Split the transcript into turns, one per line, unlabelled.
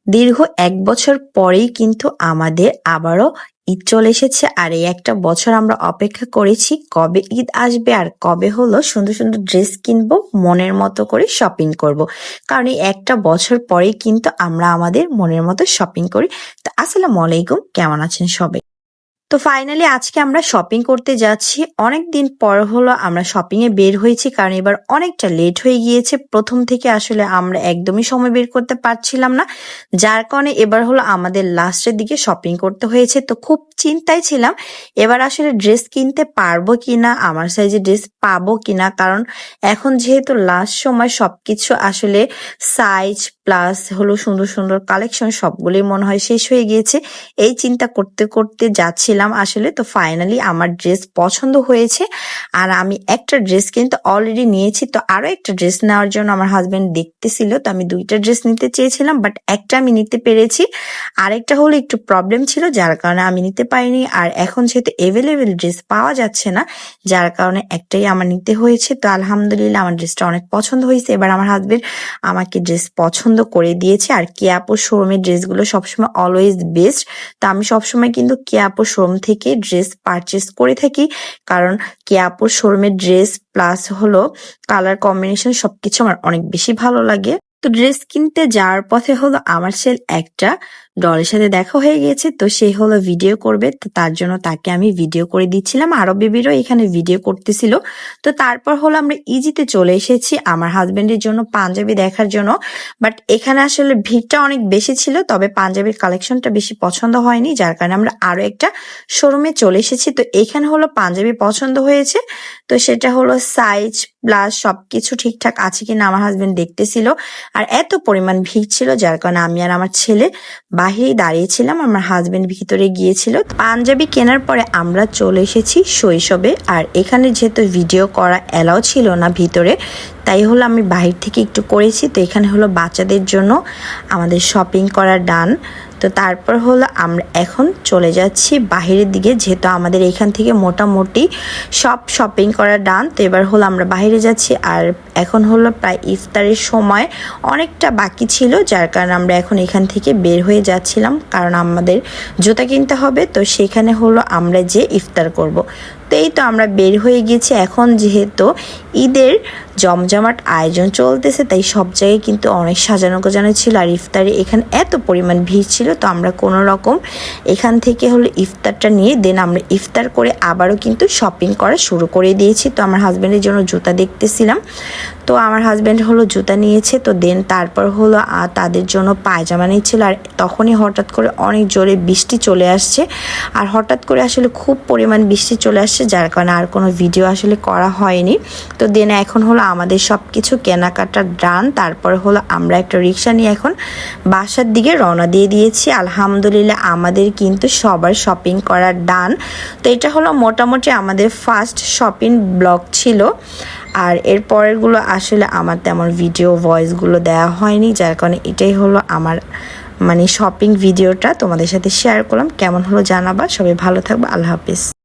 দীর্ঘ ১ বছর পরেই কিন্তু আমাদের আবারও ঈদ চলে এসেছে। আর এই একটা বছর আমরা অপেক্ষা করেছি কবে ঈদ আসবে আর কবে হলো সুন্দর সুন্দর ড্রেস কিনবো, মনের মতো করে শপিং করব। কারণ এই একটা বছর পরেই কিন্তু আমরা আমাদের মনের মতো শপিং করি। তো আসসালামু আলাইকুম, কেমন আছেন সবাই? তো ফাইনালি আজকে আমরা শপিং করতে যাচ্ছি। অনেকদিন পর হলো আমরা শপিং এ বের হয়েছি, কারণ এবার অনেকটা লেট হয়ে গিয়েছে। প্রথম থেকে আসলে আমরা একদমই সময় বের করতে পারছিলাম না, যার কারণে এবার হলো আমাদের লাস্টের দিকে শপিং করতে হয়েছে। তো খুব চিন্তায় ছিলাম এবার আসলে ড্রেস কিনতে পারবো কিনা, আমার সাইজে ড্রেস পাবো কিনা, কারণ এখন যেহেতু লাস্ট সময় সবকিছু আসলে সাইজ প্লাস হলো সুন্দর সুন্দর কালেকশন সবগুলোই মনে হয় শেষ হয়ে গিয়েছে। এই চিন্তা করতে করতে যাচ্ছিলাম আসলে। তো ফাইনালি আমার ড্রেস পছন্দ হয়েছে, আর আমি একটা ড্রেস কিন্তু অলরেডি নিয়েছি। তো আরো একটা ড্রেস নেওয়ার জন্য আমার হাজবেন্ড দেখতেছিল। তো আমি দুইটা ড্রেস নিতে চেয়েছিলাম, বাট একটা আমি নিতে পেরেছি, আরেকটা হলো একটু প্রবলেম ছিল যার কারণে আমি নিতে পারিনি। আর এখন যেহেতু এভেলেবেল ড্রেস পাওয়া যাচ্ছে না, যার কারণে একটাই আমার নিতে হয়েছে। তো আলহামদুলিল্লাহ আমার ড্রেসটা অনেক পছন্দ হয়েছে। এবার আমার হাজবেন্ড আমাকে ড্রেস পছন্দ করে দিয়েছে। আর কেয়াপুর শোরুমের ড্রেসগুলো সবসময় অলওয়েজ বেস্ট। তো আমি সবসময় কিন্তু কেয়াপুর শোরুম থেকে ড্রেস পারচেস করে থাকি, কারণ কেয়াপুর শোরুমের ড্রেস প্লাস হলো কালার কম্বিনেশন সবকিছু আমার অনেক বেশি ভালো লাগে। তো ড্রেস কিনতে যাওয়ার পথে হলো আমার একটা ডলের সাথে দেখা হয়ে গেছে। তো সে হলো ভিডিও করবে, তো তার জন্য তাকে আমি ভিডিও করে দিচ্ছিলাম। আরো বেবিরও এখানে ভিডিও করতেছিল। তো তারপর হলো আমরা ইজিতে চলে এসেছি আমার হাজবেন্ডের জন্য পাঞ্জাবি দেখার জন্য। বাট এখানে আসলে ভিড়টা অনেক বেশি ছিল, তবে পাঞ্জাবির কালেকশনটা বেশি পছন্দ হয়নি, যার কারণে আমরা আরো একটা শোরুমে চলে এসেছি। তো এখানে হলো পাঞ্জাবি পছন্দ হয়েছে। তো সেটা হলো সাইজ প্লাস সবকিছু ঠিকঠাক আছে কিনা আমার হাজবেন্ড দেখতেছিল। আর এত পরিমাণ ভিড় ছিল যার কারণে আমি আর আমার ছেলে বাহিরেই দাঁড়িয়েছিলাম, আমার হাজবেন্ড ভিতরে গিয়েছিল। পাঞ্জাবি কেনার পরে আমরা চলে এসেছি শৈশবে। আর এখানে যেহেতু ভিডিও করা এলাও ছিল না ভিতরে, তাই হলো আমি বাহির থেকে একটু করেছি। তো এখানে হলো বাচ্চাদের জন্য আমাদের শপিং করা ডান। তো তারপর হলো আমরা এখন চলে যাচ্ছি বাহিরের দিকে, যেহেতু আমাদের এখান থেকে মোটামুটি সব শপিং করা ডান। তো এবার হলো আমরা বাইরে যাচ্ছি। আর এখন হলো প্রায় ইফতারের সময়, অনেকটা বাকি ছিল, যার কারণে আমরা এখন এখান থেকে বের হয়ে যাচ্ছিলাম, কারণ আমাদের জুতা কিনতে হবে। তো সেখানে হলো আমরা যে ইফতার করব। তো এই তো আমরা বের হয়ে গেছি। এখন যেহেতু ঈদের জমজমাট আয়োজন চলতেছে, তাই সব জায়গায় কিন্তু অনেক সাজানো গোজানো ছিল। আর ইফতারে এখানে এত পরিমাণ ভিড় ছিল, তো আমরা কোনো রকম এখান থেকে হলো ইফতারটা নিয়ে দেন আমরা ইফতার করে আবারও কিন্তু শপিং করা শুরু করে দিয়েছি। তো আমার হাজব্যান্ডের জন্য জুতা দেখতেছিলাম। তো আমার হাজব্যান্ড হলো জুতা নিয়েছে। তো দেন তারপর হলো তাদের জন্য পায়জামা নিচ্ছিল। আর তখনই হঠাৎ করে অনেক জোরে বৃষ্টি চলে আসছে। আর হঠাৎ করে আসলে খুব পরিমাণ বৃষ্টি চলে আসছে, যার কারণে আর কোনো ভিডিও আসলে করা হয়নি। তো দেন এখন হলো আমাদের সব কিছু কেনাকাটা ডান। তারপর হলো আমরা একটা রিক্সা নিয়ে এখন বাসার দিকে রওনা দিয়ে দিয়েছি। আলহামদুলিল্লাহ আমাদের কিন্তু সবার শপিং করা ডান। তো এটা হলো মোটামুটি আমাদের ফার্স্ট শপিং ব্লগ ছিল। আর এর পরেরগুলো আসলে আমার তেমন ভিডিও ভয়েসগুলো দেওয়া হয়নি, যার কারণে এটাই হলো আমার শপিং ভিডিওটা তোমাদের সাথে শেয়ার করলাম। কেমন হলো জানাবা। সবাই ভালো থাকবে। আল্লাহ হাফিজ।